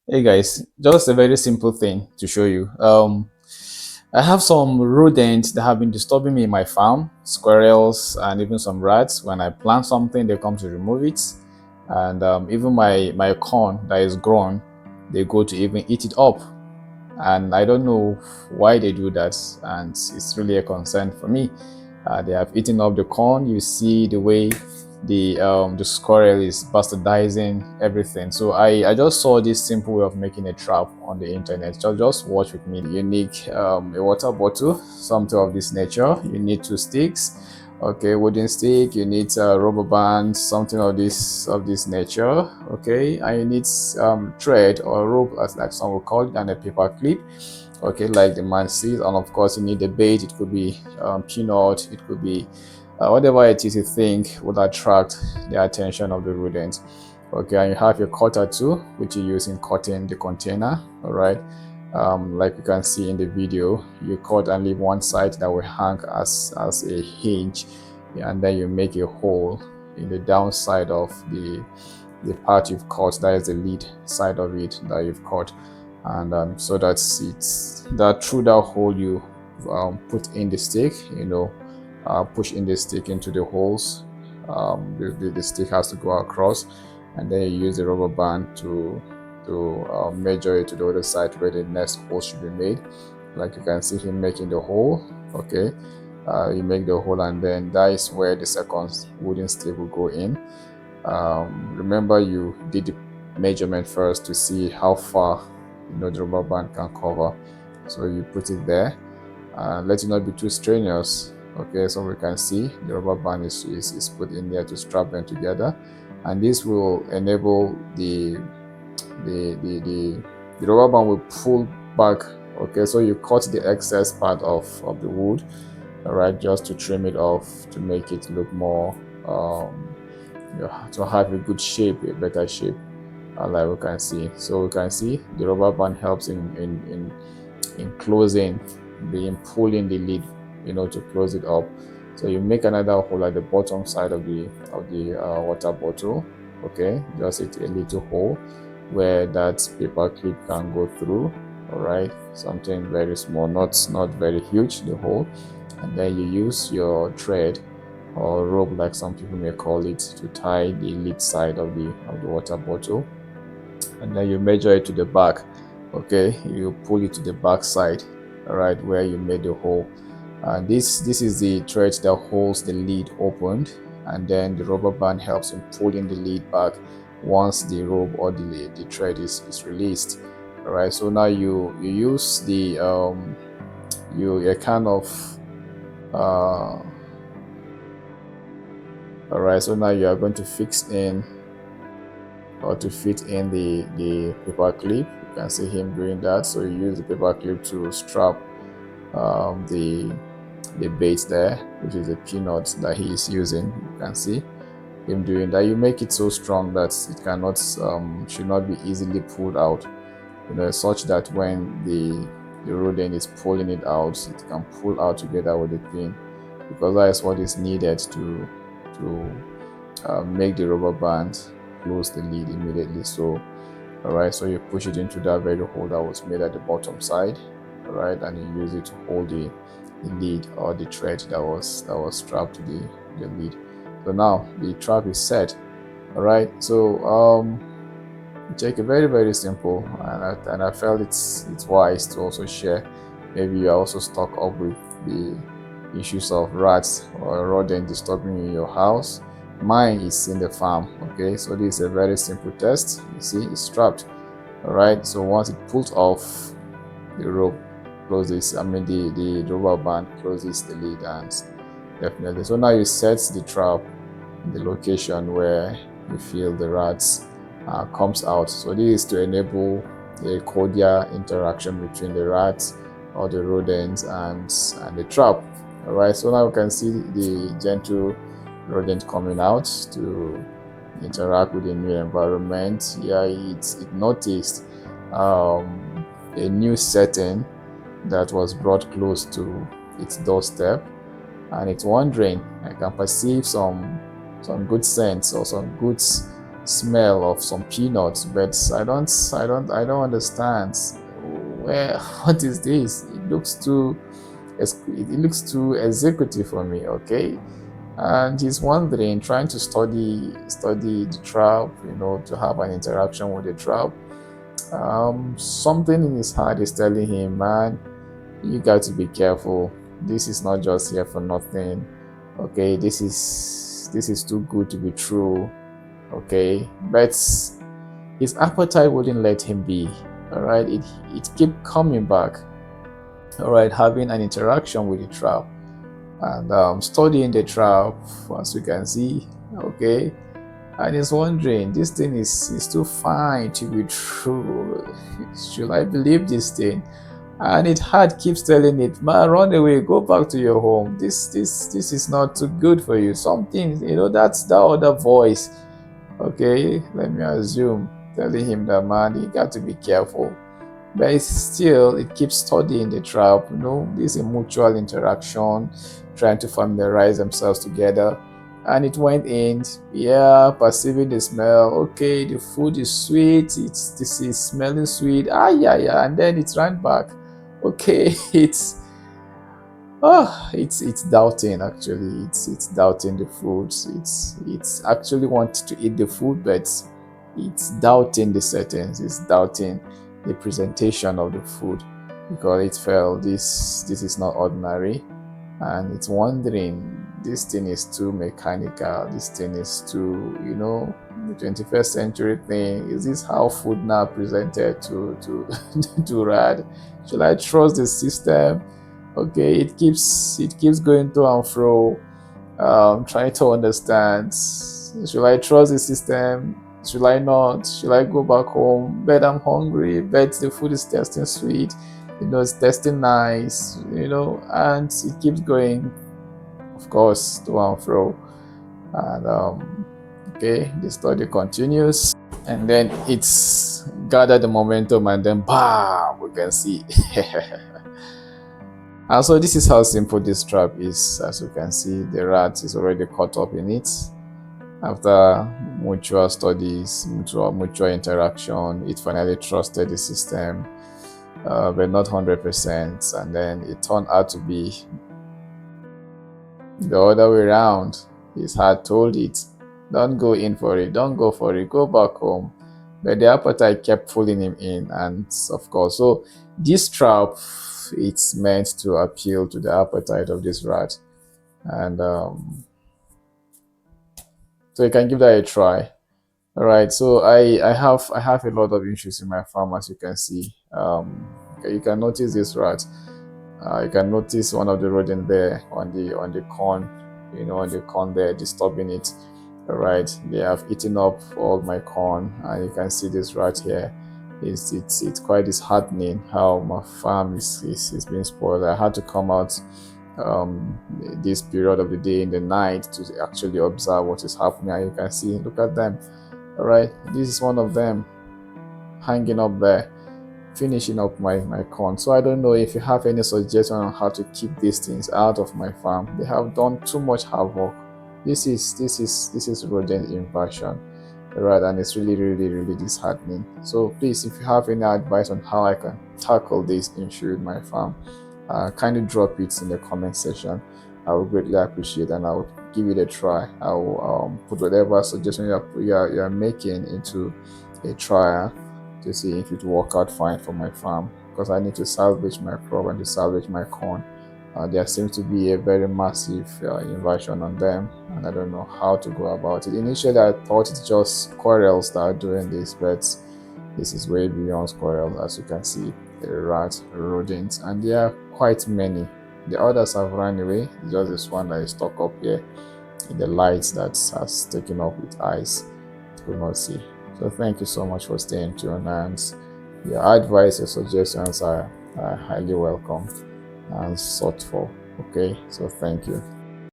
Hey guys, just a very simple thing to show you. I have some rodents that have been disturbing me in my farm, squirrels and even some rats. When I plant something, they come to remove it, and even my corn that is grown, they go to even eat it up. And I don't know why they do that, and it's really a concern for me. They have eaten up the corn. You see the way the squirrel is bastardizing everything. So I just saw this simple way of making a trap on the internet. Just watch with me. You need a water bottle, something of this nature. You need two sticks. Okay, wooden stick. You need a rubber band, something of this nature. Okay, and you need thread or rope, as like some will call it, and a paper clip. Okay, like the man sees, and of course you need a bait. It could be peanut, it could be whatever it is you think would attract the attention of the rodent. Okay, and you have your cutter too, which you use in cutting the container. All right, like you can see in the video, you cut and leave one side that will hang as a hinge, and then you make a hole in the downside of the part you've cut. That is the lead side of it that you've cut, and so that's it's that through that hole you put in the stick, push in the stick into the holes. The stick has to go across, and then you use the rubber band to measure it to the other side where the next hole should be made. Like you can see him making the hole. Okay, you make the hole, and then that is where the second wooden stick will go in. Remember, you did the measurement first to see how far the rubber band can cover. So you put it there. Let it not be too strenuous. Okay, so we can see the rubber band is put in there to strap them together, and this will enable the rubber band will pull back. Okay, so you cut the excess part of the wood, all right, just to trim it off to make it look more to have a good shape, a better shape, like we can see. So we can see the rubber band helps in closing, in pulling the lid, to close it up. So you make another hole at the bottom side of the water bottle. Okay, just a little hole where that paper clip can go through. All right, something very small, not very huge, the hole. And then you use your thread or rope, like some people may call it, to tie the lid side of the water bottle, and then you measure it to the back. Okay, you pull it to the back side, all right, where you made the hole. This is the thread that holds the lid opened, and then the rubber band helps in pulling the lid back once the rope or the thread is released. All right, so now you use the you a kind of uh, all right, so now you are going to fix in or to fit in the paper clip. You can see him doing that. So you use the paper clip to strap the bait there, which is the peanut that he is using. You can see him doing that. You make it so strong that it cannot should not be easily pulled out, such that when the rodent is pulling it out, it can pull out together with the pin, because that is what is needed to make the rubber band close the lid immediately. So all right, so you push it into that very hole that was made at the bottom side, all right, and you use it to hold the lid or the thread that was strapped to the lid. So now the trap is set. All right, so check it, very very simple, and I felt it's wise to also share. Maybe you are also stuck up with the issues of rats or rodent disturbing you in your house. Mine is in the farm. Okay, so this is a very simple test. You see, it's strapped. All right, so once it pulls off, the rope closes, the rubber band closes the lid, and definitely, so now you set the trap in the location where you feel the rats comes out. So this is to enable a cordial interaction between the rats or the rodents and the trap. All right, so now you can see the gentle rodent coming out to interact with the new environment. Yeah, it noticed a new setting that was brought close to its doorstep, and it's wondering. I can perceive some good scents or some good smell of some peanuts, but I don't understand. Where what is this? It looks too executive for me. Okay, and he's wondering, trying to study the trap, to have an interaction with the trap. Something in his heart is telling him, man, you got to be careful. This is not just here for nothing. Okay, this is too good to be true. Okay, but his appetite wouldn't let him be. All right, it kept coming back. All right, having an interaction with the trap and studying the trap, as you can see. Okay, and he's wondering, this thing is too fine to be true. Should I believe this thing? And it heart keeps telling it, man, run away, go back to your home. This is not too good for you. Something, that's that other voice. Okay, let me assume, telling him that, man, you got to be careful. But it keeps studying the trap. This is a mutual interaction, trying to familiarize themselves together. And it went in, yeah, perceiving the smell. Okay, the food is sweet. This is smelling sweet. Yeah, and then it ran back. Okay, it's doubting, actually. It's doubting the food. It's actually wanting to eat the food, but it's doubting the settings. It's doubting the presentation of the food, because it felt this is not ordinary, and it's wondering, this thing is too mechanical. This thing is too, the 21st century thing. Is this how food now presented to to Rad? Should I trust the system? Okay, it keeps going to and fro, trying to understand. Should I trust the system? Should I not? Should I go back home? Bet I'm hungry. Bet the food is tasting sweet. It's tasting nice. And it keeps going, of course, to and fro. And okay, the study continues, and then it's gathered the momentum, and then bam, we can see. And so this is how simple this trap is. As you can see, the rat is already caught up in it. After mutual studies, mutual interaction, it finally trusted the system, but not 100%. And then it turned out to be the other way around. His heart told it, don't go in for it, don't go for it, go back home. But the appetite kept pulling him in, and of course, so this trap, it's meant to appeal to the appetite of this rat. And so you can give that a try. All right, so I have a lot of issues in my farm, as you can see. You can notice this rat. You can notice one of the rodent there on the corn, on the corn there, disturbing it. All right, they have eaten up all my corn, and you can see this rat here. It's quite disheartening how my farm is being spoiled. I had to come out this period of the day in the night to actually observe what is happening. And you can see, look at them. All right, this is one of them hanging up there, finishing up my corn. So I don't know if you have any suggestion on how to keep these things out of my farm. They have done too much havoc. This is rodent invasion, right? And it's really, really, really disheartening. So please, if you have any advice on how I can tackle this issue in my farm, kindly drop it in the comment section. I would greatly appreciate, and I will give it a try. I will put whatever suggestion you're making into a trial to see if it will work out fine for my farm, because I need to salvage my crop and to salvage my corn. There seems to be a very massive invasion on them, and I don't know how to go about it. Initially, I thought it's just squirrels that are doing this, but this is way beyond squirrels. As you can see, the rats, rodents, and there are quite many. The others have run away. It's just this one that is stuck up here in the lights that has taken up with eyes. Could not see. So thank you so much for staying tuned, and your advice, your suggestions are highly welcome and sought for. Okay, so thank you.